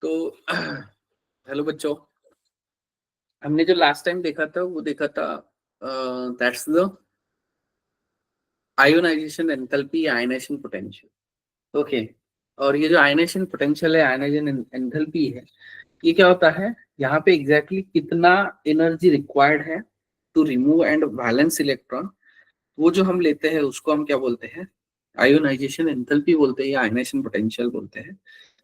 तो हेलो बच्चों। हमने जो लास्ट टाइम देखा था वो देखा था that's the ionization enthalpy, ionization potential. Okay. और ये जो आयनाइजेशन पोटेंशियल है, आयनाइजेशन एंथैल्पी है, ये क्या होता है? यहाँ पे एग्जैक्टली कितना एनर्जी रिक्वायर्ड है to remove and valence electron, वो जो हम लेते हैं उसको हम क्या बोलते हैं? आयोनाइजेशन एंथैल्पी बोलते हैं या आयनाइजेशन पोटेंशियल बोलते हैं।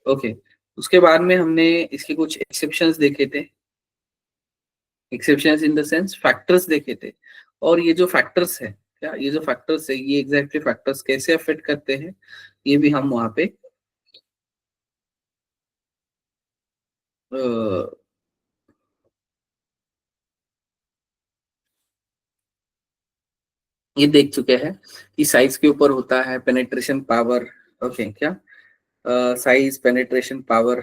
ओके। उसके बाद में हमने इसके कुछ एक्सेप्शंस देखे थे। Exceptions in the sense factors देखे थे। और ये जो फैक्टर्स है, क्या ये जो फैक्टर्स है, ये एग्जैक्टली फैक्टर्स कैसे अफेक्ट करते हैं, ये भी हम वहां पे अ, ये देख चुके हैं कि साइज के ऊपर होता है पेनेट्रेशन पावर। ओके, क्या साइज, पेनेट्रेशन पावर।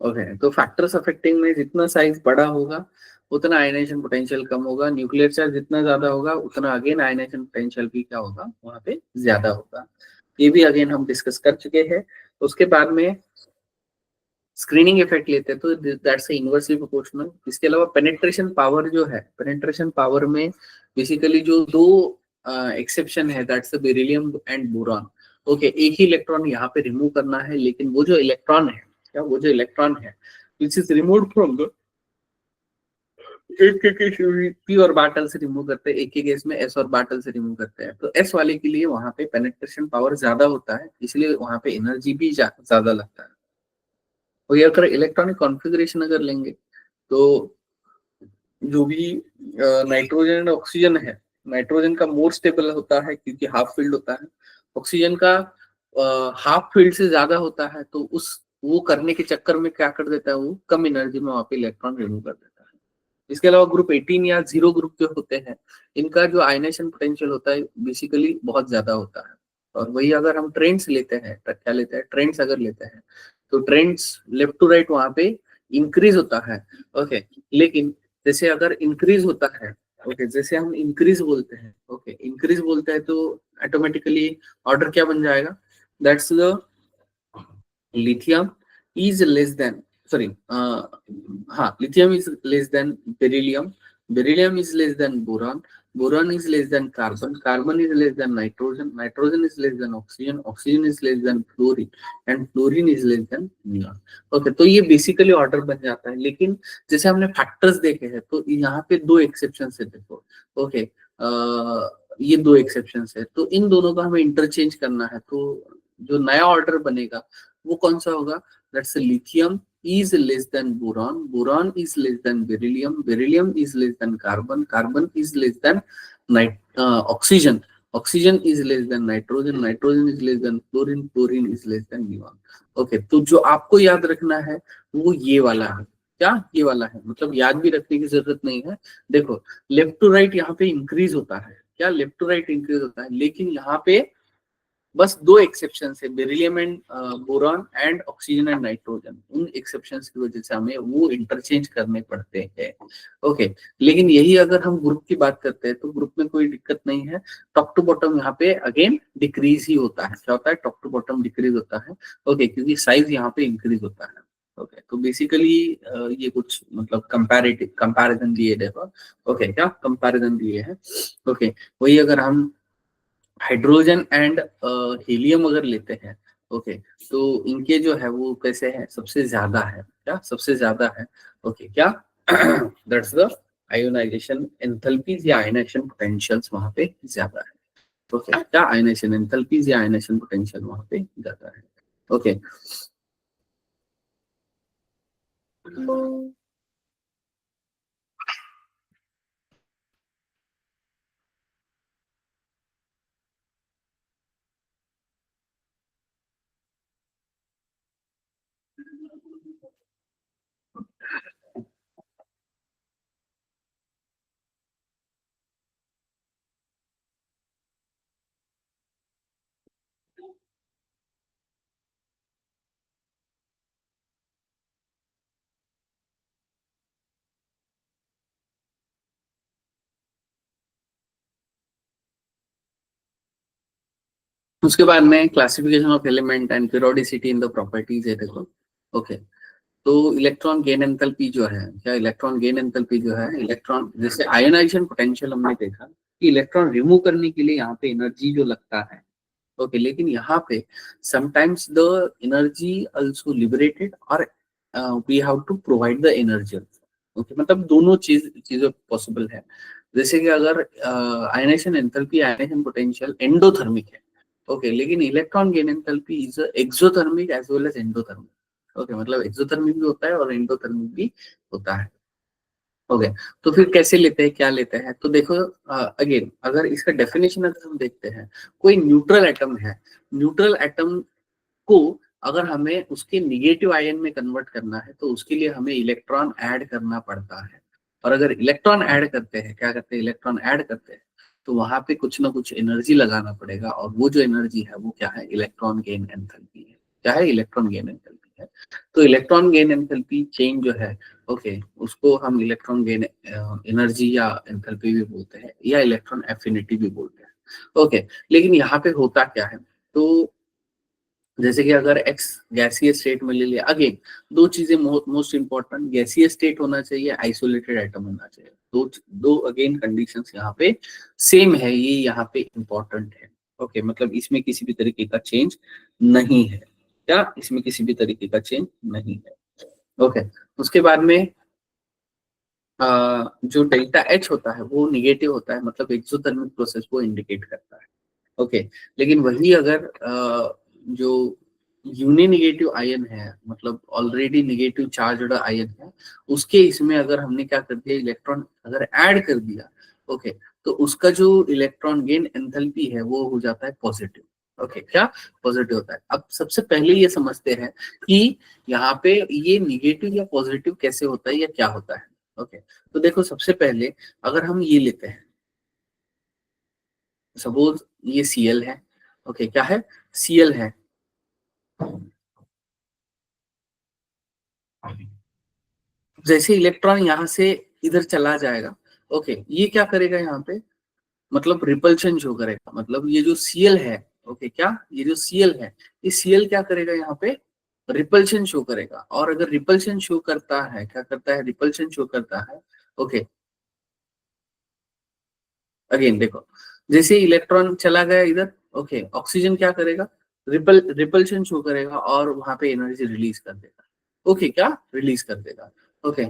ओके, तो फैक्टर्स अफेक्टिंग में जितना साइज बड़ा होगा उतना आयनाइजेशन पोटेंशियल कम होगा, न्यूक्लियर चार्ज जितना ज्यादा होगा उतना अगेन आयनाइजेशन पोटेंशियल भी क्या होगा, वहां पे ज्यादा होगा। ये भी अगेन हम डिस्कस कर चुके हैं। उसके बाद में स्क्रीनिंग इफेक्ट लेते हैं तो दैट्स इनवर्सली प्रोपोर्शनल। इसके अलावा पेनेट्रेशन पावर जो है, पेनेट्रेशन पावर में बेसिकली जो दो एक्सेप्शन है, that's the beryllium and boron. Okay, एक ही इलेक्ट्रॉन यहाँ पे रिमूव करना है, लेकिन वो जो इलेक्ट्रॉन है, क्या वो जो इलेक्ट्रॉन है which is removed from the एक के केस पी और बाटल से रिमूव करते हैं, एक के केस में एस और बाटल से रिमूव करते हैं। तो एस वाले के लिए वहां पे पेनेट्रेशन पावर ज्यादा होता है, इसलिए वहां पे एनर्जी भी ज्यादा लगता है। और ये अगर इलेक्ट्रॉनिक कॉन्फ़िगरेशन अगर लेंगे तो जो भी नाइट्रोजन एंड ऑक्सीजन है, नाइट्रोजन का मोर स्टेबल होता है क्योंकि हाफ फील्ड होता है। ऑक्सीजन का हाफ फील्ड से ज्यादा होता है, तो उस वो करने के चक्कर में क्या कर देता है, वो कम एनर्जी में वहां पे इलेक्ट्रॉन रिमूव कर देता है। इसके अलावा ग्रुप 18 या जीरो ग्रुप जो होते हैं, इनका जो आयनेशन पोटेंशियल होता है बेसिकली बहुत ज्यादा होता है। और वही अगर हम ट्रेंड्स लेते हैं, क्या लेते हैं, ट्रेंड्स अगर लेते हैं तो ट्रेंड्स लेफ्ट टू राइट वहां पे इंक्रीज होता है। ओके, लेकिन जैसे अगर इंक्रीज होता है, ओके, जैसे हम इंक्रीज बोलते हैं, ओके, इंक्रीज बोलते हैं तो ऑटोमेटिकली ऑर्डर क्या बन जाएगा? That's the lithium is less than, sorry, हाँ, lithium is less than beryllium, beryllium is less than boron, boron is less than carbon, carbon is less than nitrogen, nitrogen is less than oxygen, oxygen is less than fluorine, and fluorine is less than neon। Okay, तो ये basically order बन जाता है। लेकिन जैसे हमने factors देखे हैं तो यहाँ पे दो एक्सेप्शन है, देखो। ओके, ये दो एक्सेप्शन है, तो इन दोनों का हमें इंटरचेंज करना है। तो जो नया ऑर्डर बनेगा वो कौन सा होगा? That's lithium is less than boron, boron is less than beryllium, beryllium is less than carbon, carbon is less than nit oxygen, oxygen is less than nitrogen, nitrogen is less than fluorine, fluorine is less than neon. Okay, तो जो आपको याद रखना है वो ये वाला है। क्या ये वाला है? मतलब याद भी रखने की जरूरत नहीं है। देखो, लेफ्ट टू राइट यहाँ पे इंक्रीज होता है, क्या लेफ्ट टू राइट इंक्रीज होता है, लेकिन यहाँ पे बस दो एक्सेप्शन है, beryllium and boron and oxygen and nitrogen. उन एक्सेप्शन की वजह से हमें वो इंटरचेंज करने पड़ते हैं। ओके, लेकिन यही अगर हम ग्रुप की बात करते हैं तो ग्रुप में कोई दिक्कत नहीं है। टॉप टू बॉटम यहाँ पे अगेन डिक्रीज ही होता है। क्या होता है? टॉप टू बॉटम डिक्रीज होता है। ओके, क्योंकि साइज यहाँ पे इंक्रीज होता है। ओके, तो बेसिकली ये कुछ मतलब कंपैरेटिव कंपैरिजन दिए, देखो। ओके, क्या कंपैरिजन दिए हैं? ओके, वही अगर हम हाइड्रोजन एंड हीलियम अगर लेते हैं, ओके, तो इनके जो है वो कैसे है, सबसे ज्यादा है, क्या सबसे ज्यादा है? ओके, क्या दैट्स द आयोनाइजेशन एंथैल्पीज या आयनाइजेशन पोटेंशियल्स वहां पे ज्यादा है। ओके, क्या आयनाइजेशन एंथैल्पीज या आयनाइजेशन पोटेंशियल वहां पे ज्यादा है। ओके। उसके बाद में classification of element and periodicity in the properties है, देखो। ओके, तो इलेक्ट्रॉन गेन एंथैल्पी जो है, क्या इलेक्ट्रॉन गेन एंथैल्पी जो है, इलेक्ट्रॉन जैसे आयोनाइजेशन पोटेंशियल हमने देखा कि इलेक्ट्रॉन रिमूव करने के लिए यहाँ पे एनर्जी जो लगता है, ओके, लेकिन यहाँ पे sometimes the energy also liberated और we have to provide the energy, okay, मतलब दोनों चीजें पॉसिबल है। जैसे कि अगर ionisation enthalpy, ionization potential endothermic है, ओके, लेकिन electron gain enthalpy is exothermic as well as endothermic, okay, मतलब एक्सोथर्मिक भी होता है और एंडोथर्मिक भी होता है। ओके, तो फिर कैसे लेते हैं, क्या लेते हैं, तो देखो अगेन अगर इसका डेफिनेशन अगर हम देखते हैं, कोई न्यूट्रल एटम है, न्यूट्रल एटम को अगर हमें उसके निगेटिव आयन में कन्वर्ट करना है तो उसके लिए हमें इलेक्ट्रॉन ऐड करना पड़ता है। और अगर इलेक्ट्रॉन ऐड करते हैं, क्या करते हैं, इलेक्ट्रॉन ऐड करते हैं, तो वहां पे कुछ ना कुछ एनर्जी लगाना पड़ेगा, और वो जो एनर्जी है वो क्या है, इलेक्ट्रॉन गेन एंथैल्पी है। क्या है, इलेक्ट्रॉन गेन एंथैल्पी है। तो इलेक्ट्रॉन गेन एंथैल्पी चेंज जो है, ओके, उसको हम इलेक्ट्रॉन गेन एनर्जी या एंथैल्पी भी बोलते हैं, या इलेक्ट्रॉन एफिनिटी भी बोलते हैं। ओके, लेकिन यहाँ पे होता क्या है, तो जैसे कि अगर एक्स गैसीय स्टेट में ले लिया, अगेन दो चीजें मोस्ट इंपॉर्टेंट, गैसीय स्टेट होना चाहिए, आइसोलेटेड एटम होना चाहिए, दो दो अगेन कंडीशंस यहाँ पे सेम है, ये यहाँ पे इंपॉर्टेंट है। ओके, मतलब इसमें किसी भी तरीके का चेंज नहीं है, क्या इसमें किसी भी तरीके का चेंज नहीं है। ओके, उसके बाद में जो डेल्टा एच होता है वो निगेटिव होता है, मतलब एक्सोथर्मिक प्रोसेस को इंडिकेट करता है। ओके, लेकिन वही अगर जो यूनि निगेटिव आयन है, मतलब ऑलरेडी निगेटिव चार्ज आयन है, उसके इसमें अगर हमने क्या कर दिया, इलेक्ट्रॉन अगर ऐड कर दिया, ओके, तो उसका जो इलेक्ट्रॉन गेन एंथैल्पी है वो हो जाता है पॉजिटिव। ओके, क्या पॉजिटिव होता है। अब सबसे पहले ये समझते हैं कि यहाँ पे ये निगेटिव या पॉजिटिव कैसे होता है या क्या होता है। ओके, तो देखो सबसे पहले अगर हम ये लेते हैं, सपोज ये Cl है, ओके, क्या है, Cl है। जैसे इलेक्ट्रॉन यहाँ से इधर चला जाएगा, ओके, ये क्या करेगा यहाँ पे, मतलब रिपल्शन शो करेगा, मतलब ये जो Cl है, ओके, क्या ये जो Cl है, ये Cl क्या करेगा यहाँ पे, रिपल्शन शो करेगा। और अगर रिपल्शन शो करता है, क्या करता है, रिपल्शन शो करता है, ओके, अगेन देखो, जैसे इलेक्ट्रॉन चला गया इधर, ओके, ऑक्सीजन क्या करेगा, रिपल्शन शो करेगा और वहां पे एनर्जी रिलीज कर देगा। ओके, क्या रिलीज कर देगा। Okay,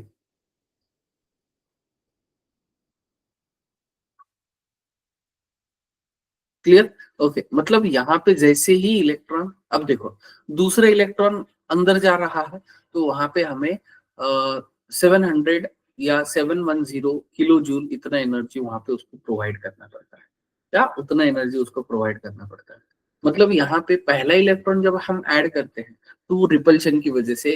clear. ओके, मतलब यहाँ पे जैसे ही इलेक्ट्रॉन, अब देखो दूसरा इलेक्ट्रॉन अंदर जा रहा है, तो वहां पे हमें 700 या 710 किलो जूल इतना एनर्जी वहां पे उसको प्रोवाइड करना पड़ता है। क्या उतना एनर्जी उसको प्रोवाइड करना पड़ता है, मतलब यहाँ पे पहला इलेक्ट्रॉन जब हम ऐड करते हैं तो वो रिपल्शन की वजह से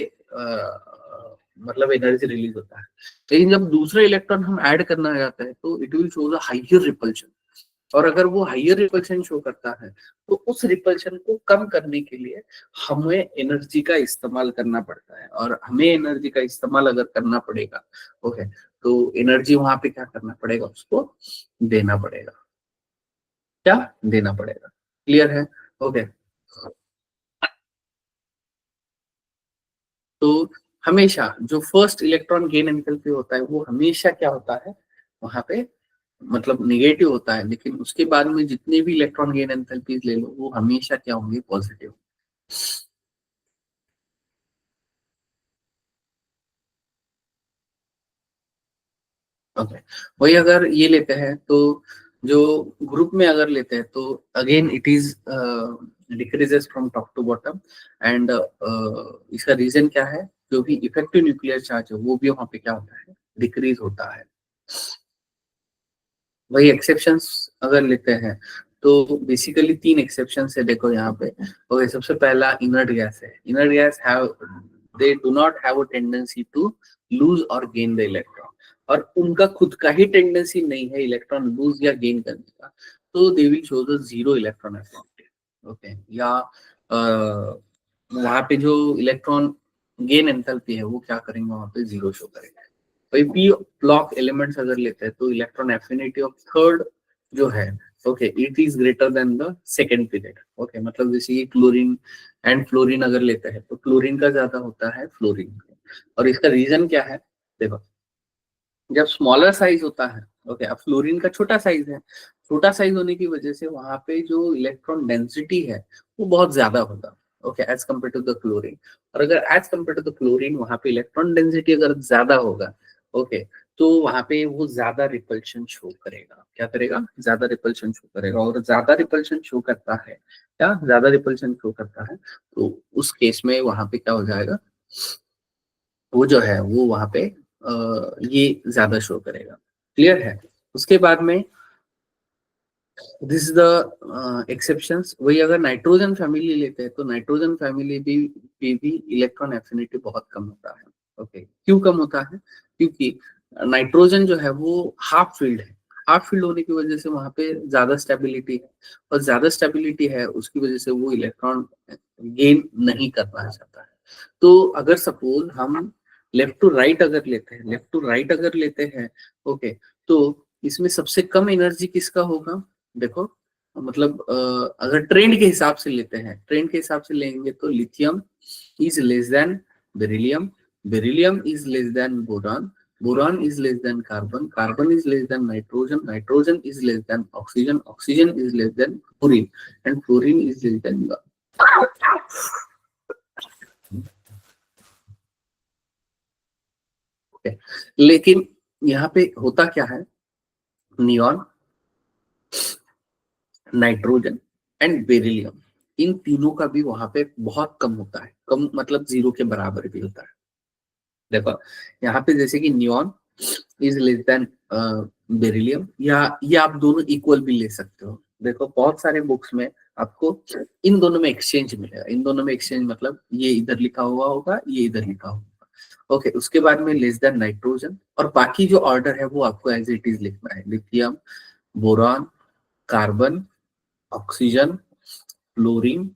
मतलब एनर्जी रिलीज होता है। लेकिन जब दूसरा इलेक्ट्रॉन हम ऐड करना जाता है तो it will show the higher repulsion. और अगर वो हाइयर रिपल्शन शो करता है तो उस रिपल्शन को कम करने के लिए हमें एनर्जी का इस्तेमाल करना पड़ता है, और हमें एनर्जी का इस्तेमाल अगर करना पड़ेगा, ओके, तो एनर्जी वहां पे क्या करना पड़ेगा, उसको देना पड़ेगा, क्या देना पड़ेगा। क्लियर है। ओके, तो हमेशा जो फर्स्ट इलेक्ट्रॉन गेन एंथैल्पी होता है वो हमेशा क्या होता है, वहां पे मतलब निगेटिव होता है, लेकिन उसके बाद में जितने भी इलेक्ट्रॉन गेन एंथैल्पीज ले लो वो हमेशा क्या होंगे, पॉजिटिव। ओके, वही अगर ये लेते हैं तो जो ग्रुप में अगर लेते हैं तो again it is decreases from top to bottom. And इसका रीजन क्या है, जो भी इफेक्टिव न्यूक्लियर चार्ज है वो भी वहां पे क्या होता है, डिक्रीज होता है। वही एक्सेप्शंस अगर लेते हैं तो बेसिकली तीन एक्सेप्शंस है, देखो यहाँ पे। ओके, सबसे पहला इनर्ट गैस है, inert gas have, they do not have a tendency to lose और गेन द इलेक्ट्रॉन, और उनका खुद का ही टेंडेंसी नहीं है इलेक्ट्रॉन लूज या गेन करने का, तो they will show the zero electron affinity. Okay, या वहां पे जो इलेक्ट्रॉन गेन एंथैल्पी है वो क्या करेंगे, वहां पे जीरो शो करेंगे। भाई पी ब्लॉक एलिमेंट्स अगर लेते हैं तो इलेक्ट्रॉन एफिनिटी ऑफ थर्ड जो है, okay, it is greater than the second period. Okay, मतलब जैसे ये क्लोरीन एंड फ्लोरीन अगर लेते हैं तो क्लोरीन का ज्यादा होता है फ्लोरीन का। और इसका रीजन क्या है, देखो जब स्मॉलर साइज होता है, ओके, अब फ्लोरीन का छोटा साइज है, छोटा साइज होने की वजह से वहां पे जो इलेक्ट्रॉन डेंसिटी है वो बहुत ज्यादा होगा, okay, as compare to the chlorine. और अगर as compare to the chlorine वहां पे इलेक्ट्रॉन डेंसिटी अगर ज्यादा होगा, ओके, तो वहां पे वो ज्यादा रिपल्शन शो करेगा। क्या करेगा? ज्यादा रिपल्शन शो करेगा। और ज्यादा रिपल्शन शो करता है, क्या ज्यादा रिपल्शन शो करता है, तो उस केस में वहां पे क्या हो जाएगा, वो जो है वो वहां पे ये ज्यादा शो करेगा। क्लियर है? उसके बाद में दिस इज द एक्सेप्शंस। वही अगर नाइट्रोजन फैमिली लेते हैं तो नाइट्रोजन फैमिली भी इलेक्ट्रॉन एफिनिटी बहुत कम होता है। ओके, क्यों कम होता है? क्योंकि नाइट्रोजन जो है वो हाफ फील्ड है, हाफ फील्ड होने की वजह से वहां पे ज्यादा स्टेबिलिटी है, और ज्यादा स्टेबिलिटी है उसकी वजह से वो इलेक्ट्रॉन गेन नहीं करना चाहता है। तो अगर सपोज हम लेफ्ट टू राइट अगर लेते हैं, लेफ्ट टू राइट अगर लेते हैं, ओके, तो इसमें सबसे कम एनर्जी किसका होगा? देखो, मतलब अगर ट्रेंड के हिसाब से लेते हैं, ट्रेंड के हिसाब से लेंगे तो lithium is less than beryllium, beryllium is less than boron, boron is less than carbon, carbon is less than nitrogen, nitrogen is less then oxygen, oxygen is less than fluorine, and fluorine is less then. लेकिन यहाँ पे होता क्या है, neon, nitrogen and beryllium, इन तीनों का भी वहां पे बहुत कम होता है, कम मतलब जीरो के बराबर भी होता है। देखो यहाँ पे जैसे कि neon is less than beryllium, या ये आप दोनों इक्वल भी ले सकते हो। देखो बहुत सारे बुक्स में आपको इन दोनों में एक्सचेंज मिलेगा, इन दोनों में एक्सचेंज मतलब ये इधर लिखा हुआ होगा, ये इधर लिखा होगा। ओके, उसके बाद में लेस देन नाइट्रोजन, और बाकी जो ऑर्डर है वो आपको एज इट इज लिखना है, lithium, boron, carbon, oxygen, fluorine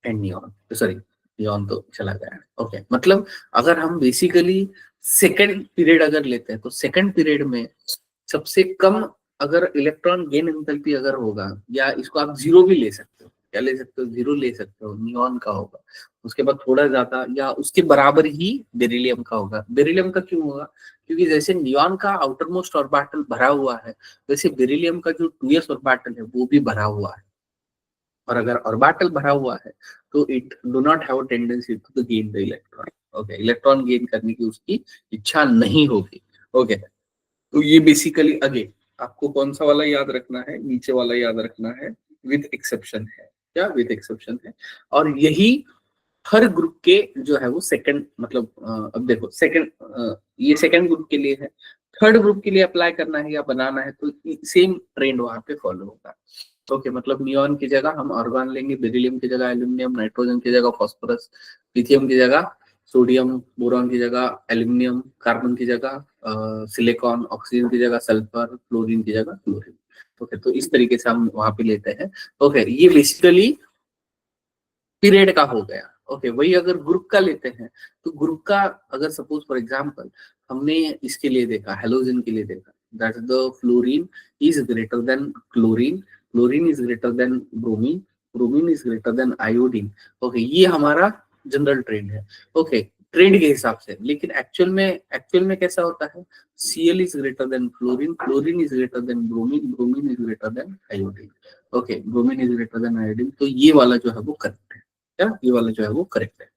and neon. Sorry, neon तो चला गया है। ओके, मतलब अगर हम बेसिकली सेकेंड पीरियड अगर लेते हैं तो सेकेंड पीरियड में सबसे कम अगर इलेक्ट्रॉन गेन एंथैल्पी अगर होगा, या इसको आप जीरो भी ले सकते हो, क्या ले सकते हो? जीरो ले सकते हो, नियॉन का होगा। उसके बाद थोड़ा ज्यादा या उसके बराबर ही बेरिलियम का होगा। बेरिलियम का क्यों होगा? क्योंकि जैसे नियॉन का आउटर मोस्ट ऑर्बिटल भरा हुआ है, वैसे बेरिलियम का जो 2s ऑर्बिटल है वो भी भरा हुआ है। और अगर ऑर्बिटल भरा हुआ है तो it do not have tendency to gain the electron. Okay, electron gain करने की उसकी इच्छा नहीं होगी। ओके, तो ये बेसिकली अगेन आपको कौन सा वाला याद रखना है, नीचे वाला याद रखना है, विद एक्सेप्शन है। क्या विद एक्सेप्शन है? और यही हर ग्रुप के जो है वो सेकंड, मतलब अब देखो सेकंड, ये सेकंड ग्रुप के लिए है, थर्ड ग्रुप के लिए अप्लाई करना है या बनाना है तो सेम ट्रेंड वहां पे फॉलो होगा। ओके, मतलब नियॉन की जगह हम आर्गन लेंगे, बेरिलियम की जगह एल्यूमिनियम, नाइट्रोजन की जगह फास्फोरस, लिथियम की जगह सोडियम, बोरॉन की जगह एल्यूमिनियम, कार्बन की जगह सिलिकॉन, ऑक्सीजन की जगह सल्फर, फ्लोरीन की जगह क्लोरीन। ओके, तो इस तरीके से हम वहां पे लेते हैं। ओके, ये बेसिकली पीरियड का हो गया। ओके, वही अगर ग्रुप का लेते हैं तो ग्रुप का अगर सपोज फॉर एग्जांपल हमने इसके लिए देखा, हेलोजन के लिए देखा, that the fluorine is greater than chlorine, chlorine is greater than bromine, bromine is greater than iodine. Okay, ये हमारा जनरल ट्रेंड है। ओके, ट्रेंड के हिसाब से, लेकिन एक्चुअल में कैसा होता है, Cl is greater than fluorine, fluorine is greater than bromine, bromine is greater than iodine. Okay, bromine is greater than iodine, तो ये वाला जो है वो करेक्ट है। क्या ये वाला जो है वो करेक्ट है?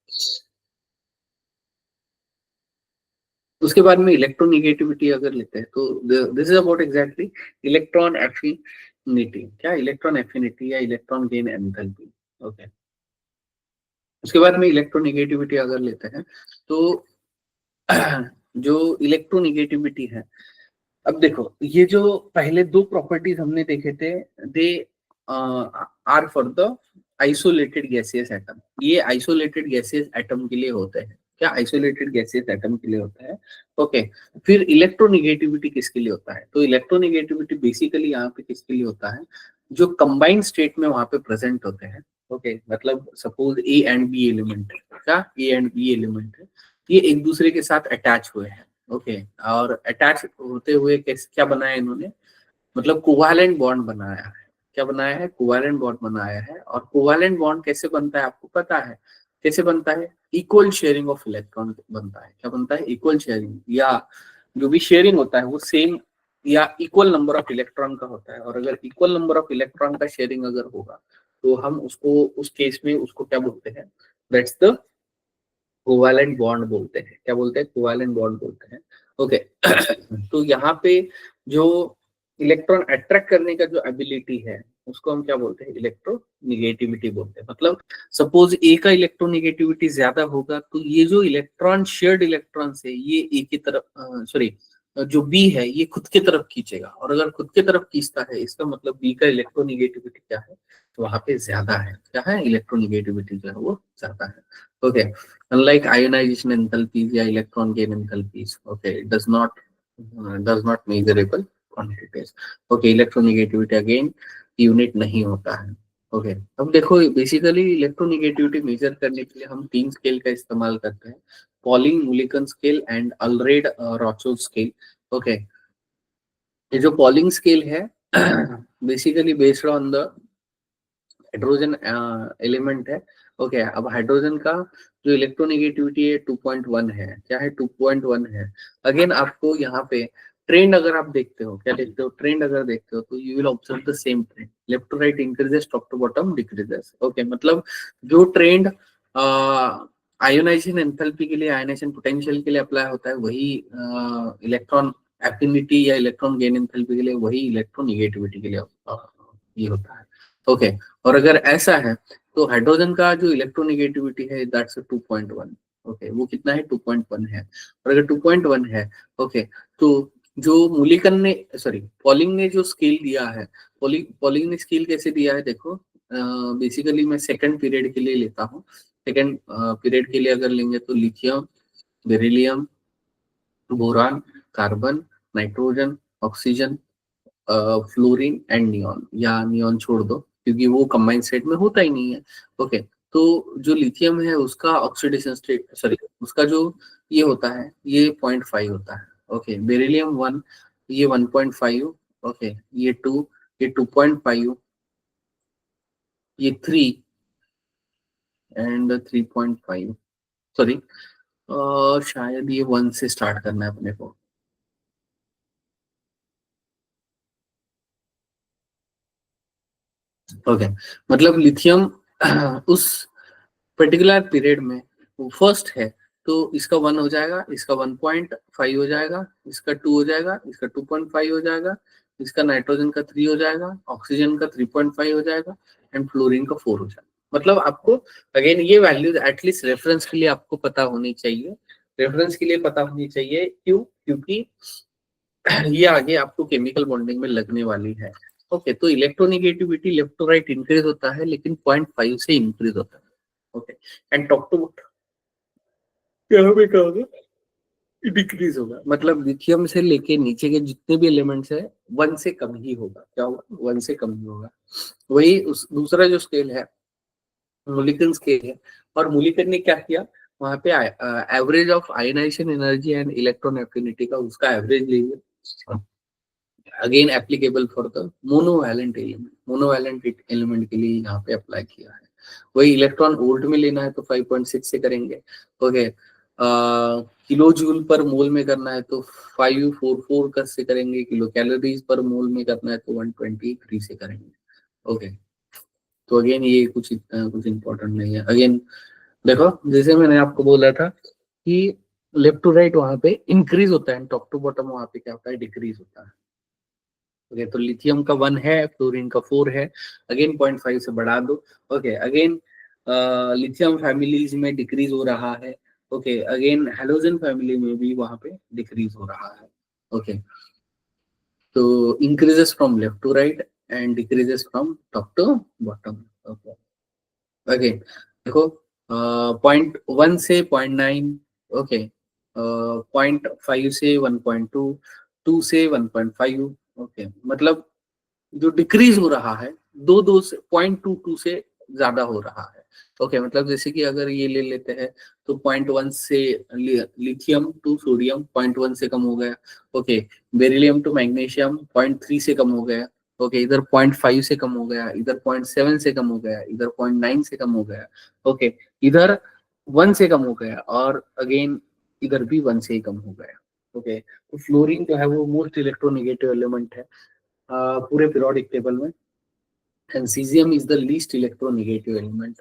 उसके बाद में इलेक्ट्रोनिगेटिविटी अगर लेते हैं तो this is about exactly electron affinity. क्या इलेक्ट्रॉन एफिनिटी या इलेक्ट्रॉन गेन एंथैल्पी। ओके, उसके बाद में इलेक्ट्रोनिगेटिविटी अगर लेते हैं तो जो इलेक्ट्रोनिगेटिविटी है, अब देखो ये जो पहले दो प्रॉपर्टीज हमने देखे थे, they are for the isolated gaseous atom. ये आइसोलेटेड गैसियस एटम के लिए होते हैं। क्या आइसोलेटेड गैसियस एटम के लिए होता है? ओके, फिर इलेक्ट्रोनिगेटिविटी किसके लिए होता है? तो इलेक्ट्रोनिगेटिविटी बेसिकली यहाँ पे किसके लिए होता है? जो कंबाइंड स्टेट में वहां पे प्रेजेंट होते हैं। ओके, मतलब suppose A and B element है, क्या ए एंड बी एलिमेंट है, ये एक दूसरे के साथ अटैच हुए हैं। ओके, और अटैच होते हुए कैसे क्या बनाया इन्होंने, मतलब कोवैलेंट बॉन्ड बनाया है। क्या बनाया है? कोवैलेंट बॉन्ड बनाया है। और कोवैलेंट बॉन्ड कैसे बनता है आपको पता है? कैसे बनता है? इक्वल शेयरिंग ऑफ इलेक्ट्रॉन बनता है। क्या बनता है? इक्वल शेयरिंग, या जो भी शेयरिंग होता है वो सेम या इक्वल नंबर ऑफ इलेक्ट्रॉन का होता है। और अगर इक्वल नंबर ऑफ इलेक्ट्रॉन का शेयरिंग अगर होगा तो हम उसको उस केस में उसको क्या बोलते हैं? दैट्स द कोवैलेंट बॉन्ड बोलते हैं। क्या बोलते हैं? कोवैलेंट बॉन्ड बोलते हैं। ओके तो यहाँ पे जो इलेक्ट्रॉन अट्रैक्ट करने का जो एबिलिटी है उसको हम क्या बोलते हैं? इलेक्ट्रोनिगेटिविटी बोलते हैं। मतलब सपोज ए का इलेक्ट्रोनिगेटिविटी ज्यादा होगा तो ये जो इलेक्ट्रॉन शेयर्ड इलेक्ट्रॉन है ये ए की तरफ, सॉरी, जो बी है ये खुद की तरफ खींचेगा। और अगर खुद की तरफ खींचता है इसका मतलब बी का इलेक्ट्रोनिगेटिविटी क्या है? तो वहां पे ज्यादा है। क्या है? इलेक्ट्रोनिगेटिविटी जो है वो ज्यादा है। ओके, unlike ionization enthalpies या electron gain enthalpies, okay, it does not measurable quantities. Okay, electronegativity again unit नहीं होता है। ओके अब देखो बेसिकली इलेक्ट्रोनिगेटिविटी मेजर करने के लिए हम 3 स्केल का इस्तेमाल करते हैं, Pauling, Mulliken scale and Allred Rochow scale. Okay, ये जो पॉलिंग स्केल है basically based on the hydrogen element है। ओके अब हाइड्रोजन का जो इलेक्ट्रोनेगेटिविटी है 2.1 है। क्या है? 2.1 है। अगेन आपको यहाँ पे ट्रेंड अगर आप देखते हो, क्या देखते हो? ट्रेंड अगर देखते हो तो you will observe the same trend, left to right increases, top to bottom decreases. Okay मतलब जो ट्रेंड आयोनाइजेशन एंथैल्पी के लिए, आयोनाइजेशन पोटेंशियल के लिए अप्लाई होता है वही इलेक्ट्रॉन एफिनिटी या इलेक्ट्रॉन गेन एंथैल्पी के लिए, वही इलेक्ट्रोनिगेटिविटी के लिए ये होता है। ओके और अगर ऐसा है तो हाइड्रोजन का जो इलेक्ट्रोनिगेटिविटी है दैट्स 2.1। ओके वो कितना है? 2.1 है। और अगर 2.1 है ओके तो जो मुलिकन ने, सॉरी, पॉलिंग ने जो स्केल दिया है, पॉलिंग ने स्केल कैसे दिया है देखो, बेसिकली मैं सेकंड पीरियड के लिए लेता हूँ। सेकंड पीरियड के लिए अगर लेंगे तो lithium, beryllium, boron, carbon, nitrogen, oxygen, fluorine and neon, या नियॉन छोड़ दो क्योंकि वो कंबाइंड स्टेट में होता ही नहीं है। ओके तो जो लिथियम है उसका ऑक्सीडेशन स्टेट, सॉरी, उसका जो ये होता है ये 0.5 होता है। ओके बेरिलियम 1 ये 1.5, ओके ये 2, ये 2.5, ये 3 एंड 3.5, सॉरी शायद ये 1 से स्टार्ट करना है अपने को। ओके मतलब लिथियम उस पर्टिकुलर पीरियड में वो फर्स्ट है तो इसका 1 हो जाएगा, इसका 1.5 हो जाएगा, इसका 2 हो जाएगा, इसका 2.5 हो जाएगा, इसका नाइट्रोजन का 3 हो जाएगा, ऑक्सीजन का 3.5 हो जाएगा एंड फ्लोरीन का 4 हो जाएगा। मतलब आपको अगेन ये वैल्यूज एटलीस्ट रेफरेंस के लिए आपको पता होनी चाहिए। रेफरेंस के लिए पता होनी चाहिए क्यों? क्योंकि ये आगे आपको केमिकल बॉन्डिंग में लगने वाली है। ओके तो electronegativity left to right increase होता है लेकिन 0.5 से इंक्रीज होता है। ओके एंड टॉप टू यहाँ पे क्या होगा? डिक्रीज होगा। मतलब लिथियम से लेके नीचे के जितने भी एलिमेंट्स है 1 से कम ही होगा। क्या होगा? 1 से कम ही होगा। वही उस दूसरा जो स्केल है मुलिकन स्केल है, और मुलिकन ने क्या किया वहां पे average of ionization energy and electron affinity का उसका एवरेज लेंगे, again applicable for the monovalent element, monovalent element के लिए यहाँ पे अप्लाई किया है। वही इलेक्ट्रॉन वोल्ट में लेना है तो 5.6 से करेंगे। ओके किलो जूल पर मोल में करना है तो 544 का से करेंगे, किलो कैलोरीज पर मोल में करना है तो 123 से करेंगे। ओके तो अगेन ये कुछ इतना कुछ इंपॉर्टेंट नहीं है। अगेन देखो जैसे मैंने आपको बोला था कि लेफ्ट टू राइट वहां पे इंक्रीज होता है, टॉप टू बॉटम वहां पे क्या होता है? डिक्रीज होता है। ओके तो लिथियम का 1 है, फ्लोरीन का 4 है, अगेन 0.5 से बढ़ा दो। ओके अगेन लिथियम फैमिलीज में डिक्रीज हो रहा है। ओके अगेन हैलोजन फैमिली में भी वहां पे डिक्रीज हो रहा है। ओके तो increases from left to right and decreases from top to bottom. Okay again देखो 0.1 से 0.9, ओके 0.5 से 1.2, 2 से 1.5। ओके मतलब जो डिक्रीज हो रहा है 2 से 0.22 से ज्यादा हो रहा है। ओके मतलब जैसे कि अगर ये ले लेते हैं तो 0.1 से लिथियम टू सोडियम 0.1 से कम हो गया। ओके, बेरिलियम टू मैग्नीशियम 0.3 से कम हो गया। ओके, इधर 0.5 से कम हो गया, इधर 0.7 से कम हो गया, इधर 0.9 से कम हो गया। ओके, इधर 1 से कम हो गया और अगेन इधर भी 1 से ही कम हो गया। ओके, तो फ्लोरीन जो है वो मोस्ट इलेक्ट्रोनेगेटिव एलिमेंट है पूरे पीरियोडिक टेबल में, and cesium is the least electronegative element.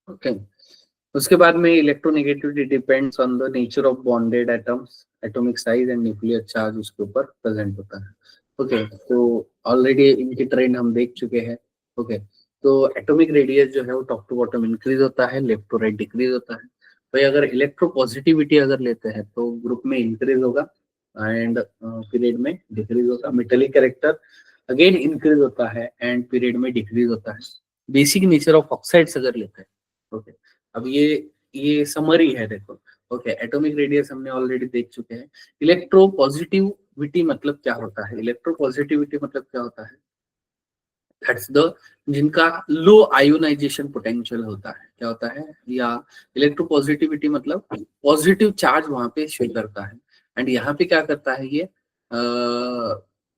Okay, उसके बाद में electronegativity depends on the nature of bonded atoms, atomic size and nuclear charge उसके ऊपर प्रेजेंट होता है। ओके, तो ऑलरेडी इनकी ट्रेंड हम देख चुके हैं। ओके, तो एटॉमिक रेडियस जो है वो टॉप टू बॉटम इंक्रीज होता है, लेफ्ट टू राइट डिक्रीज होता है। भाई अगर इलेक्ट्रोपॉजिटिविटी अगर लेते हैं तो ग्रुप में इंक्रीज होगा एंड पीरियड में डिक्रीज होगा। मेटेलिक कैरेक्टर अगेन इंक्रीज होता है एंड पीरियड में डिक्रीज होता है। बेसिक नेचर ऑफ ऑक्साइड्स अगर लेते हैं, ओके, अब ये समरी है देखो। ओके, एटॉमिक रेडियस हमने ऑलरेडी देख चुके हैं। इलेक्ट्रो पॉजिटिविटी मतलब क्या होता है? इलेक्ट्रो पॉजिटिविटी मतलब क्या होता है? दैट्स द जिनका लो आयोनाइजेशन पोटेंशियल होता है, क्या होता है? या इलेक्ट्रो पॉजिटिविटी मतलब पॉजिटिव चार्ज वहां पे शो करता है। एंड यहाँ पे क्या करता है ये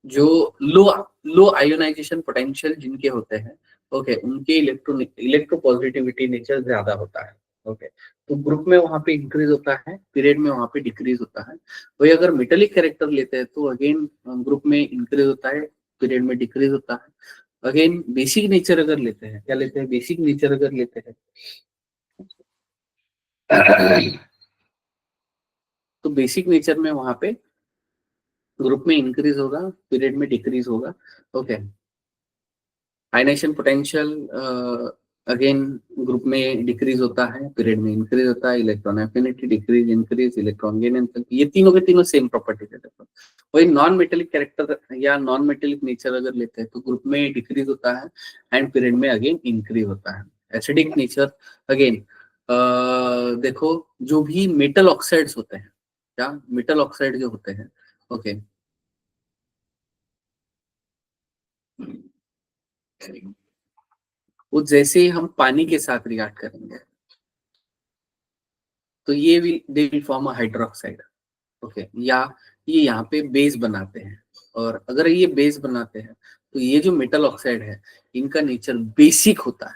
जो लो लो आयोनाइजेशन पोटेंशियल जिनके होते हैं, ओके, उनके इलेक्ट्रो पॉजिटिविटी नेचर ज्यादा होता है। ओके, तो ग्रुप में वहां पे इंक्रीज होता है, पीरियड में वहां पे डिक्रीज होता है। वही अगर मेटेलिक कैरेक्टर लेते हैं तो अगेन ग्रुप में इंक्रीज होता है, पीरियड में डिक्रीज होता है। अगेन बेसिक नेचर अगर लेते हैं, क्या लेते हैं? बेसिक नेचर अगर लेते हैं तो बेसिक नेचर में वहां पे ग्रुप में इंक्रीज होगा, पीरियड में डिक्रीज होगा। Okay, ionization potential again group में डिक्रीज होता है, पीरियड में इंक्रीज होता है। Electron affinity decrease increase, electron gain enthalpy, ये तीनों के तीनों सेम प्रॉपर्टीज है देखो। वही नॉन मेटेलिक कैरेक्टर या नॉन मेटेलिक नेचर अगर लेते हैं तो ग्रुप में डिक्रीज होता है एंड पीरियड में अगेन इंक्रीज होता है। एसिडिक नेचर अगेन देखो, जो भी मेटल ऑक्साइड्स होते हैं, क्या मेटल ऑक्साइड जो होते हैं, ओके, वो जैसे ही हम पानी के साथ रिएक्ट करेंगे तो ये will they will form a hydroxide. Okay, या ये यहाँ पे बेस बनाते हैं, और अगर ये बेस बनाते हैं तो ये जो मेटल ऑक्साइड है इनका नेचर बेसिक होता है।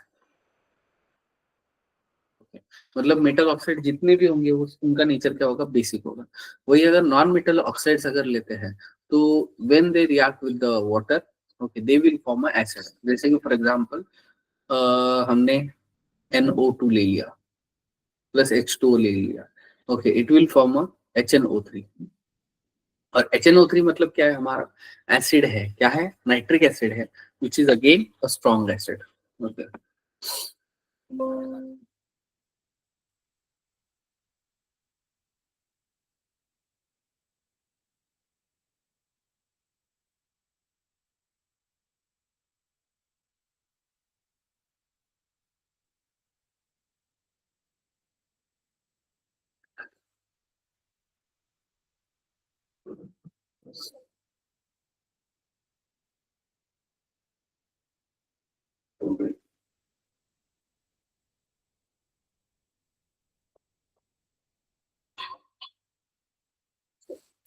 okay? मतलब मेटल ऑक्साइड जितने भी होंगे वो उनका नेचर क्या होगा? बेसिक होगा। वही अगर नॉन मेटल ऑक्साइड्स अगर लेते हैं तो when they react with the water, okay, they will form a acid. जैसे कि फॉर एग्जांपल हमने NO2 ले लिया प्लस H2O ले लिया, okay, it will form a HNO3। और HNO3 मतलब क्या है? हमारा एसिड है, क्या है? नाइट्रिक एसिड है, which is again a strong acid. Okay,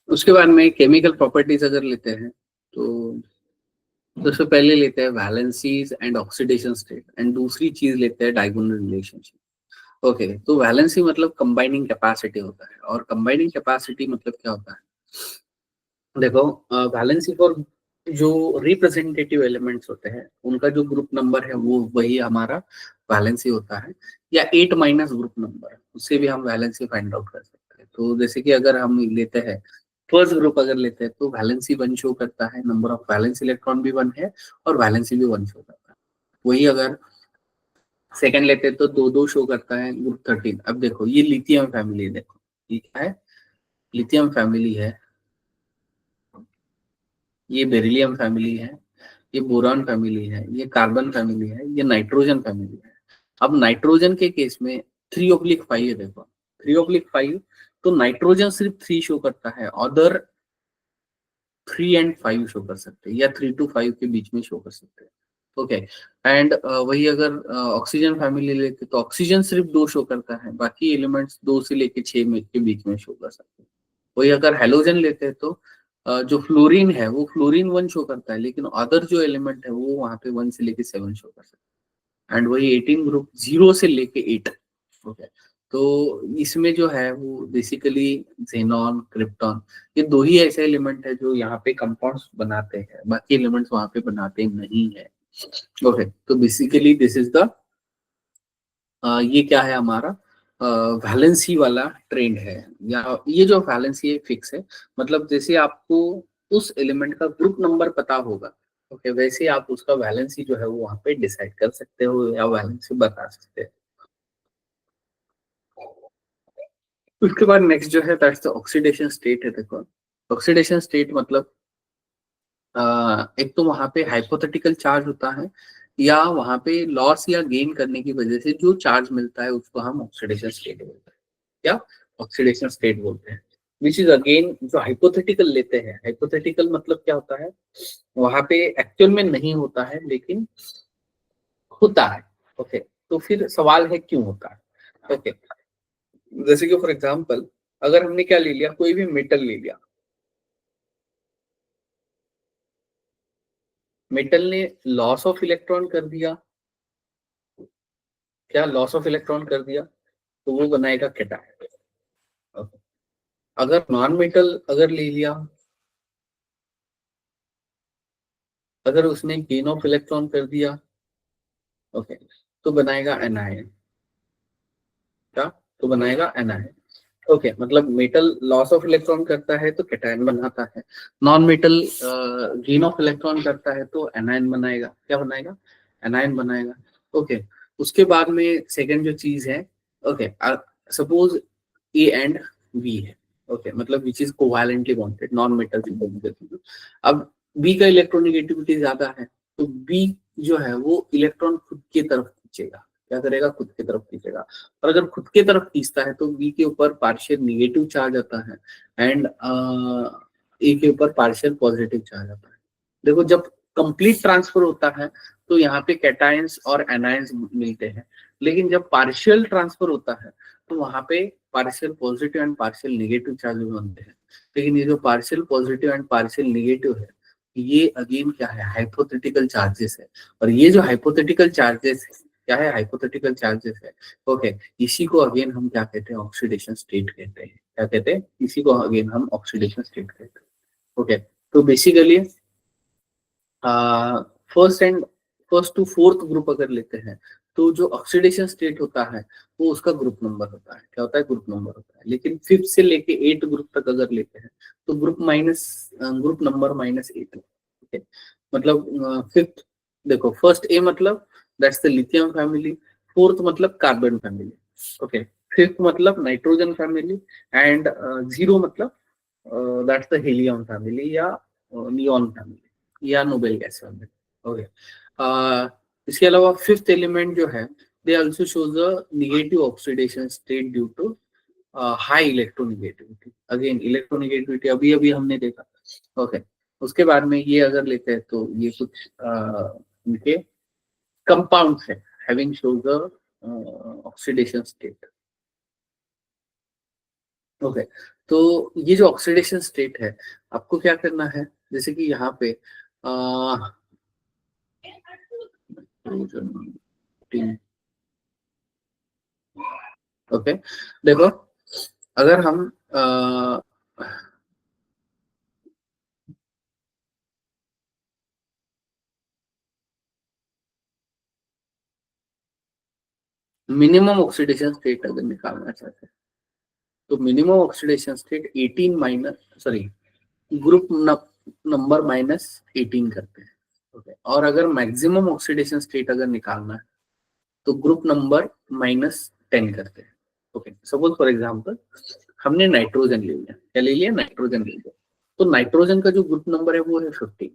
उसके बाद में केमिकल प्रॉपर्टीज अगर लेते हैं तो सबसे पहले लेते हैं valencies and oxidation state, and दूसरी चीज लेते हैं डायगोनल रिलेशनशिप। ओके, तो वैलेंसी मतलब कंबाइनिंग कैपेसिटी होता है, और कंबाइनिंग कैपेसिटी मतलब क्या होता है? देखो, वैलेंसी फॉर जो रिप्रेजेंटेटिव एलिमेंट्स होते हैं उनका जो ग्रुप नंबर है वो वही हमारा वैलेंसी होता है, या 8 माइनस ग्रुप नंबर, उससे भी हम वैलेंसी फाइंड आउट कर सकते हैं। तो जैसे कि अगर हम लेते हैं फर्स्ट ग्रुप अगर लेते हैं तो वैलेंसी 1 शो करता है, नंबर ऑफ वैलेंस इलेक्ट्रॉन भी 1 है और वैलेंसी भी 1 शो करता है। वही अगर सेकंड लेते हैं तो 2 2 शो करता है, ग्रुप 13। अब देखो ये लिथियम फैमिली है, देखो ये क्या है? लिथियम फैमिली है, ये बेरिलियम फैमिली है, ये बोरॉन फैमिली है, ये कार्बन फैमिली है, ये नाइट्रोजन फैमिली है। अब नाइट्रोजन के केस में 3/5 है देखो, 3/5, तो नाइट्रोजन सिर्फ 3 शो करता है, अदर 3 and 5 शो कर सकते हैं, या 3 to 5 के बीच में शो कर सकते हैं। ओके, एंड वही अगर ऑक्सीजन फैमिली लेते तो ऑक्सीजन सिर्फ 2 शो करता है, बाकी एलिमेंट्स 2 से लेके 6 में के बीच में शो कर सकते हैं। वही अगर हेलोजन लेते हैं तो जो फ्लोरीन है वो फ्लोरीन 1 शो करता है, लेकिन अदर जो एलिमेंट है वो वहां पे 1 से लेके 7 शो कर सकते हैं। एंड वही 18 ग्रुप 0 से लेके 8। ओके, तो इसमें जो है वो बेसिकली जेनॉन, क्रिप्टॉन, ये 2 ही ऐसे एलिमेंट है जो यहाँ पे कंपाउंड्स बनाते हैं, बाकी एलिमेंट्स वहां पे बनाते नहीं है। ओके, तो बेसिकली दिस इज द ये क्या है हमारा वैलेंसी वाला ट्रेंड है, या ये जो वैलेंसी है फिक्स है, मतलब जैसे आपको उस एलिमेंट का ग्रुप नंबर पता होगा, ओके, वैसे आप उसका वैलेंसी जो है वो वहां पे डिसाइड कर सकते हो या वैलेंसी बता सकते हो। उसके बाद नेक्स्ट जो है दैट्स द ऑक्सीडेशन स्टेट है। देखो, ऑक्सीडेशन स्टेट मतलब एक तो वहां पे हाइपोथेटिकल चार्ज होता है, या वहां पे लॉस या गेन करने की वजह से जो चार्ज मिलता है उसको हम ऑक्सीडेशन स्टेट बोलते हैं, या ऑक्सीडेशन स्टेट बोलते हैं। विच इज अगेन जो हाइपोथेटिकल लेते हैं, हाइपोथेटिकल मतलब क्या होता है, वहां पे एक्चुअल में नहीं होता है लेकिन होता है। ओके, तो फिर सवाल है क्यों होता है। ओके, जैसे कि फॉर एग्जाम्पल अगर हमने क्या ले लिया, कोई भी मेटल ले लिया, मेटल ने लॉस ऑफ इलेक्ट्रॉन कर दिया, क्या लॉस ऑफ इलेक्ट्रॉन कर दिया, तो वो बनाएगा कैटायन। Okay. अगर नॉन मेटल अगर ले लिया, अगर उसने गेन ऑफ इलेक्ट्रॉन कर दिया, ओके, तो बनाएगा एनायन। क्या, तो बनाएगा एनायन। ओके, मतलब मेटल लॉस ऑफ इलेक्ट्रॉन करता है तो कैटायन बनाता है, non metal gain of electron करता है तो एनायन बनाएगा। क्या बनाएगा, एनायन बनाएगा। ओके, उसके बाद में सेकंड जो चीज है, okay, suppose A and B है, ओके, मतलब which is covalently bonded non metal. अब बी का इलेक्ट्रोनेगेटिविटी ज्यादा है, तो बी जो है वो इलेक्ट्रॉन खुद की तरफ खींचेगा। क्या करेगा, खुद की तरफ खींचेगा। और अगर खुद की तरफ खींचता है तो बी के ऊपर पार्शियल निगेटिव चार्ज आता है, एंड ए के ऊपर पार्शियल पॉजिटिव चार्ज आता है। देखो, जब कंप्लीट ट्रांसफर होता है तो यहाँ पे कैटायंस और एनायंस मिलते हैं, लेकिन जब पार्शियल ट्रांसफर होता है तो वहां पे partial positive and partial negative charge बनते हैं। लेकिन ये जो partial positive and partial negative है, ये अगेन क्या है, हाइपोथेटिकल चार्जेस है। और ये जो हाइपोथेटिकल चार्जेस है, क्या है, हाइपोथेटिकल चार्जेस है। ओके, इसी को अगेन हम क्या कहते हैं, ऑक्सीडेशन स्टेट कहते हैं। क्या कहते हैं, इसी को अगेन हम ऑक्सीडेशन स्टेट कहते हैं। ओके, तो basically first and first to fourth group अगर लेते हैं तो जो ऑक्सीडेशन स्टेट होता है वो उसका ग्रुप नंबर होता है। क्या होता है, ग्रुप नंबर होता है। लेकिन फिफ्थ से लेके 8 ग्रुप तक अगर लेते हैं तो ग्रुप नंबर -8। ओके, मतलब फिफ्थ, देखो फर्स्ट ए मतलब that's the lithium family, fourth मतलब कार्बन फैमिली, ओके, फिफ्थ मतलब नाइट्रोजन फैमिली, एंड 0 मतलब दैट्स द हीलियम फैमिली या नियॉन फैमिली या नोबेल गैस फैमिली। ओके, इसके अलावा फिफ्थ एलिमेंट जो है they also shows a negative oxidation state due to high electronegativity. Again electronegativity अभी अभी हमने देखा। ओके, उसके बाद में ये अगर लेते हैं तो ये कुछ इनके कंपाउंड्स है हैविंग शोज अ ऑक्सीडेशन स्टेट। ओके, तो ये जो ऑक्सीडेशन स्टेट है, आपको क्या करना है, जैसे कि यहाँ पे ओके, देखो अगर हम मिनिमम ऑक्सीडेशन स्टेट अगर निकालना चाहते हैं तो minimum oxidation state 18 minus sorry group number -18 करते हैं। ओके, और अगर मैक्सिमम ऑक्सीडेशन स्टेट अगर निकालना है तो ग्रुप नंबर -10 करते हैं। ओके, सपोज फॉर एग्जांपल हमने नाइट्रोजन ले लिया, क्या ले लिया, नाइट्रोजन ले लिया, तो नाइट्रोजन का जो ग्रुप नंबर है वो है 50।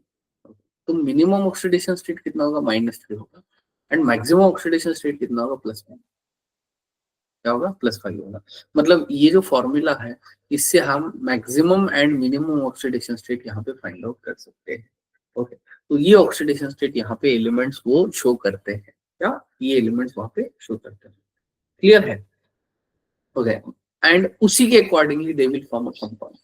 तो मिनिमम ऑक्सीडेशन स्टेट कितना होगा, -3 होगा, एंड मैक्सिमम ऑक्सीडेशन स्टेट कितना होगा, +1। क्या होगा, +5 होगा। मतलब ये जो फॉर्मूला है इससे हम maximum and minimum oxidation state यहाँ पे फाइंड आउट कर सकते हैं। ओके, तो ये ऑक्सीडेशन स्टेट यहाँ पे एलिमेंट्स वो शो करते हैं, क्या ये एलिमेंट्स वहां पे शो करते हैं। क्लियर है? ओके, एंड उसी के accordingly they will form a compound.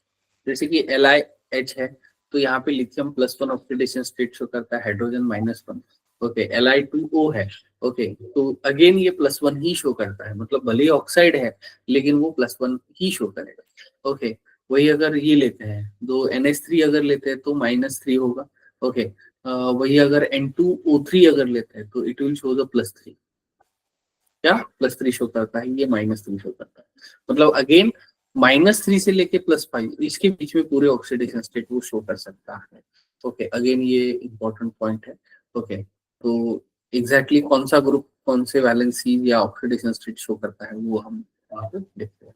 जैसे कि LiH है तो यहाँ पे लिथियम +1 ऑक्सीडेशन स्टेट शो करता है, हाइड्रोजन -1। ओके, Li2O है। ओके, तो अगेन ये +1 ही शो करता है, मतलब भले ही ऑक्साइड है लेकिन वो +1 ही शो करेगा। ओके, वही अगर ये लेते हैं दो NH3 अगर लेते हैं तो -3 होगा। ओके, वही अगर N2O3 अगर लेते हैं तो इट विल शो द +3। क्या +3 शो करता है, ये -3 शो करता है। मतलब अगेन -3 से लेके +5 इसके बीच में पूरे ऑक्सीडेशन स्टेट वो शो कर सकता है। ओके, अगेन ये इंपॉर्टेंट पॉइंट है। ओके, तो एग्जैक्टली कौन सा ग्रुप कौन से वैलेंसी या ऑक्सीडेशन स्टेट शो करता है वो हम वहां पे देखते हैं।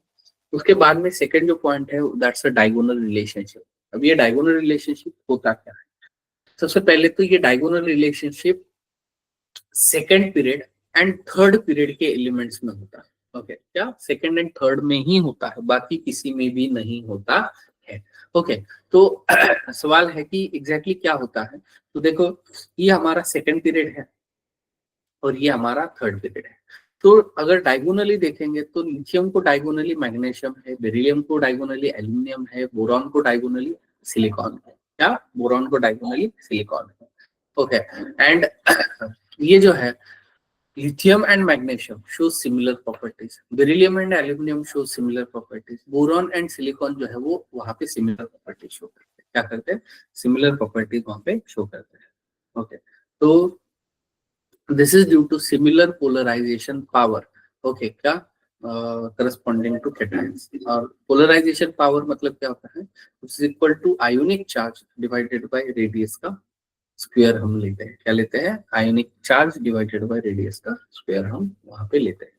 उसके बाद में सेकंड जो पॉइंट है दैट्स अ डायगोनल रिलेशनशिप। अब ये डायगोनल रिलेशनशिप होता क्या है? सबसे पहले तो ये diagonal relationship second period and third period के एलिमेंट्स में होता है। ओके, क्या सेकेंड एंड थर्ड में ही होता है, बाकी किसी में भी नहीं होता है। ओके, तो सवाल है कि एग्जैक्टली क्या होता है। तो देखो, ये हमारा सेकेंड पीरियड है और ये हमारा थर्ड पीरियड है। तो अगर डायगोनली देखेंगे तो लिथियम को डायगोनली मैग्नीशियम है, बेरिलियम को डायगोनली एल्यूमिनियम है, बोरॉन को डायगोनली सिलिकॉन है। क्या बोरॉन को डायगोनली सिलिकॉन है। ओके, एंड ये जो है lithium and magnesium show similar properties, beryllium and aluminum show similar properties, boron and silicon जो है वो वहां पे similar properties शो करते हैं। क्या करते हैं? similar properties वहां पे शो करते हैं। ओके, तो this is due to similar polarization power। Okay, क्या करस्पॉन्डिंग टू कैटायंस। और पोलराइजेशन पावर मतलब क्या होता है, it's equal to ionic charge divided by radius का स्क्वायर हम लेते हैं। क्या लेते हैं? Ionic charge divided by radius का स्क्वायर हम वहां पे लेते हैं।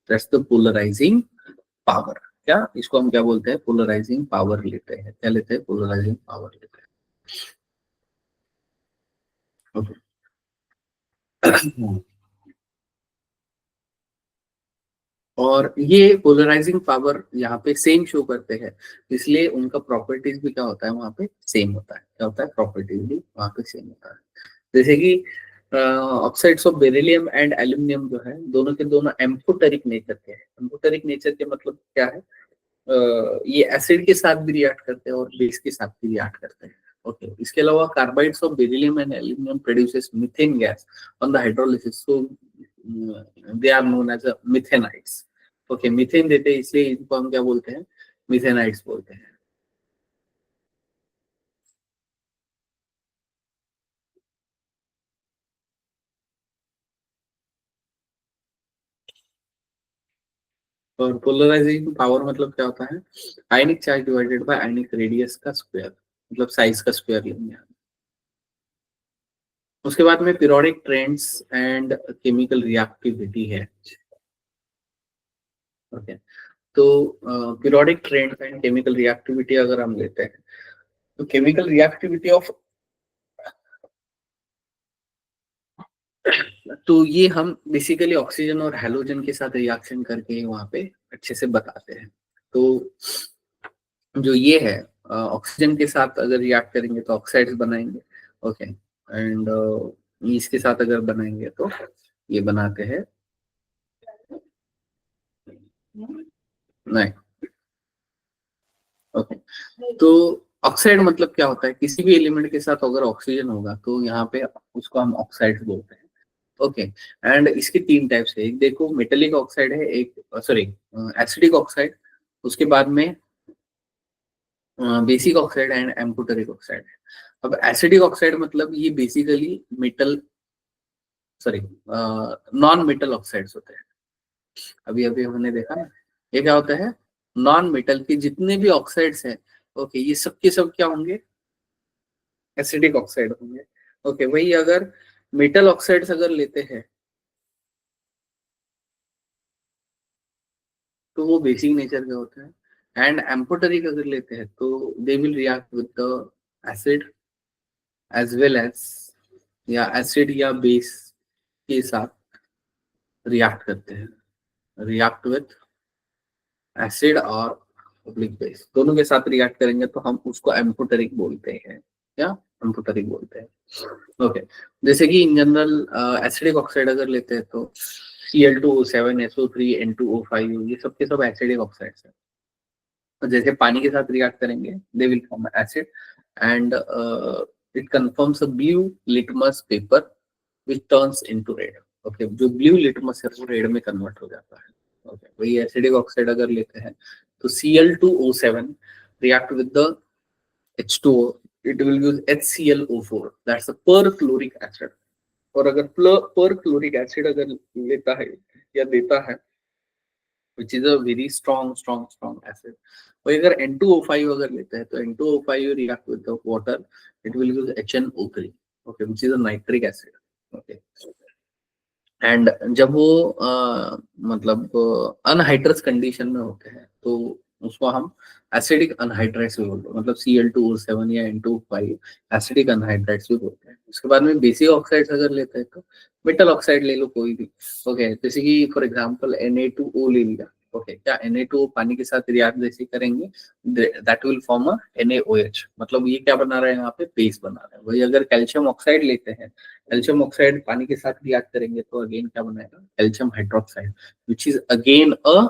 That's the polarizing power. क्या इसको हम क्या बोलते हैं? पोलराइजिंग पावर लेते हैं। क्या लेते हैं? पोलराइजिंग पावर लेते हैं। ओके, और ये पोलराइजिंग पावर यहाँ पे सेम शो करते हैं, इसलिए उनका प्रॉपर्टीज भी क्या होता है वहां पे सेम होता है। क्या होता है? प्रॉपर्टीज भी वहां पे सेम होता है। जैसे कि oxides of beryllium and aluminium जो है दोनों के दोनों एम्फोटेरिक नेचर के हैं। एम्फोटेरिक नेचर के मतलब क्या है? ये एसिड के साथ भी रिएक्ट करते हैं और बेस के साथ भी रिएक्ट करते हैं। ओके, इसके अलावा carbides of beryllium and aluminium produces methane gas on the hydrolysis, so they are known as methanides. Okay, methane देते हैं इसलिए इनको हम क्या बोलते हैं? मिथेनाइट्स बोलते हैं। और पोलराइजिंग पावर मतलब क्या होता है? आयनिक charge divided bye ionic radius का स्क्वायर, मतलब साइज का स्क्वायर लेंगे। उसके बाद में periodic trends and chemical reactivity है। ओके, तो periodic trends and chemical reactivity अगर हम लेते हैं तो केमिकल रिएक्टिविटी ऑफ, तो ये हम बेसिकली ऑक्सीजन और हैलोजन के साथ रिएक्शन करके वहां पे अच्छे से बताते हैं। तो जो ये है ऑक्सीजन के साथ अगर रिएक्ट करेंगे तो ऑक्साइड्स बनाएंगे। ओके, एंड इसके साथ अगर बनाएंगे तो ये बनाते हैं, नहीं। ओके, तो ऑक्साइड मतलब क्या होता है? किसी भी एलिमेंट के साथ अगर ऑक्सीजन होगा तो यहाँ पे उसको हम ऑक्साइड बोलते हैं। ओके, एंड इसके तीन टाइप्स है। एक देखो मेटेलिक ऑक्साइड है, एक सॉरी एसिडिक ऑक्साइड, उसके बाद में basic oxide and amphoteric oxide है। अब एसिडिक ऑक्साइड मतलब ये basically metal, sorry non metal oxides होते हैं। अभी अभी हमने देखा ना, ये क्या होता है? नॉन मेटल के जितने भी ऑक्साइड्स हैं, ओके, ये सब के सब क्या होंगे? एसिडिक ऑक्साइड होंगे। ओके, वही अगर मेटल ऑक्साइड्स अगर लेते हैं तो वो बेसिक नेचर के होते हैं। एंड एम्फोटेरिक अगर लेते हैं तो they will react with the acid as well as, या एसिड या बेस के साथ रिएक्ट करते हैं, रिएक्ट विथ एसिड और पब्लिक बेस दोनों के साथ रिएक्ट करेंगे तो हम उसको एम्फोटेरिक बोलते हैं, क्या एम्फोटेरिक बोलते हैं। ओके, जैसे कि इन जनरल एसिडिक ऑक्साइड अगर लेते हैं तो Cl2O7 SO3 N2O5 ये सब के सब एसिडिक ऑक्साइड्स हैं। तो जैसे पानी के साथ रिएक्ट करेंगे they will form acid and it confirms a blue litmus paper which turns into red. Okay, जो ब्लू लिटमस है वो रेड में कन्वर्ट हो जाता है। ओके, वही एसिडिक ऑक्साइड अगर लेते हैं तो Cl2O7 react with the H2O, it will use HClO4, that's a perchloric acid। और अगर परक्लोरिक एसिड अगर लेता है या देता है which is a very strong acid। और अगर N2O5 अगर लेते हैं तो N2O5 react with the water, it will use HNO3, okay, which is a nitric acid। okay, and जब वो मतलब अनहाइड्रस कंडीशन में होते हैं तो उसको हम एसिडिक अनहाइड्राइड्स भी बोलते हैं, मतलब Cl2O7 या N2O5 एसिडिक अनहाइड्राइड्स भी बोलते हैं। उसके बाद में बेसिक ऑक्साइड्स अगर लेते हैं तो मेटल ऑक्साइड ले लो कोई भी। ओके, जैसे कि फॉर एग्जांपल Na2O ले लिया। ओके, क्या Na2O पानी के साथ रिएक्ट जैसे करेंगे that will form a NaOH, मतलब ये क्या बना रहे हैं यहाँ पे बेस बना रहे हैं। वही अगर कैल्शियम ऑक्साइड लेते हैं, कैल्शियम ऑक्साइड पानी के साथ रिएक्ट करेंगे तो अगेन क्या बनाएगा calcium hydroxide which is again a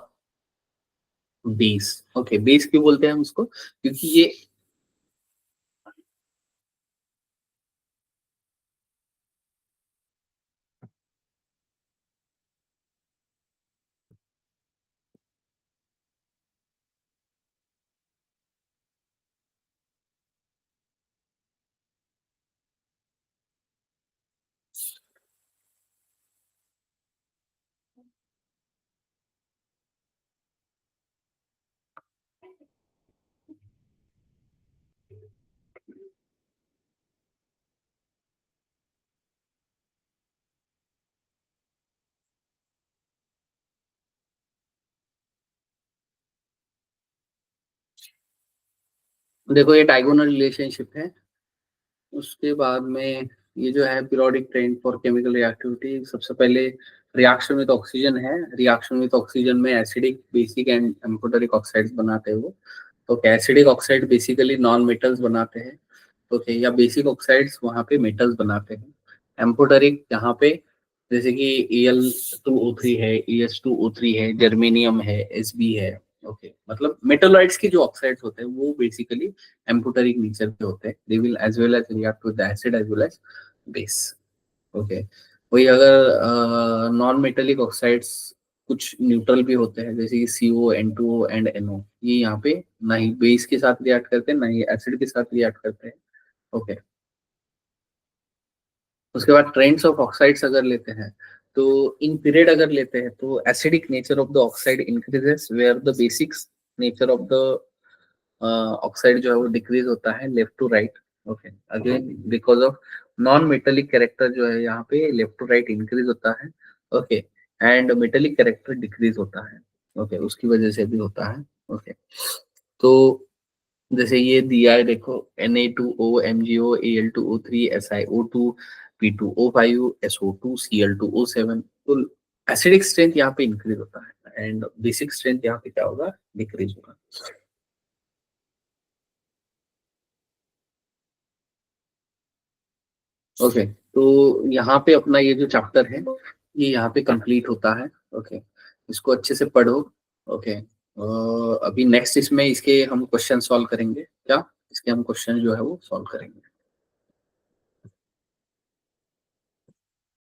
base. Okay, base क्यों बोलते हैं हम उसको, क्योंकि ये देखो ये डायगोनल रिलेशनशिप है। उसके बाद में ये जो है periodic trend for chemical reactivity, सबसे पहले रिएक्शन विद ऑक्सीजन है। रिएक्शन विद ऑक्सीजन में acidic basic and amphoteric oxides बनाते हैं वो। तो acidic oxide basically non metals बनाते हैं। ओके, या बेसिक ऑक्साइड्स वहाँ पे मेटल्स बनाते हैं। एम्फोटेरिक यहाँ पे जैसे कि Al2O3 है, Es2O3 है, जर्मेनियम है, Sb है। ओके, मतलब मेटलॉइड्स के जो ऑक्साइड्स होते हैं वो बेसिकली एम्फोटेरिक नेचर के होते हैं। They will as well as react with acid as well as base. Okay, वही अगर नॉन मेटेलिक ऑक्साइड्स कुछ न्यूट्रल भी होते हैं जैसे कि CO N2O एंड NO, ये यहाँ पे ना ही बेस के साथ रिएक्ट करते हैं ना ही एसिड के साथ रिएक्ट करते हैं। ओके, उसके बाद ट्रेंड्स ऑफ ऑक्साइड्स अगर लेते हैं तो इन पीरियड अगर लेते हैं तो acidic nature of the oxide increases where the basic nature of the oxide जो है वो डिक्रीज होता है left to right. Okay, again because of non metallic character जो है यहाँ पे लेफ्ट टू राइट इंक्रीज होता है। Okay, and metallic character decrease होता है। ओके, उसकी वजह से भी होता है। ओके, तो जैसे ये दिया है देखो Na2O MgO Al2O3 SiO2 P2O5 SO2 Cl2O7। तो एसिडिक स्ट्रेंथ यहाँ पे इंक्रीज होता है एंड बेसिक स्ट्रेंथ यहाँ पे क्या होगा डिक्रीज होगा। ओके, तो यहाँ पे अपना ये जो चैप्टर है ये यहाँ पे कंप्लीट होता है। ओके, इसको अच्छे से पढ़ो। ओके, अभी नेक्स्ट इसमें इसके हम क्वेश्चन सॉल्व करेंगे, क्या इसके हम क्वेश्चन जो है वो सॉल्व करेंगे।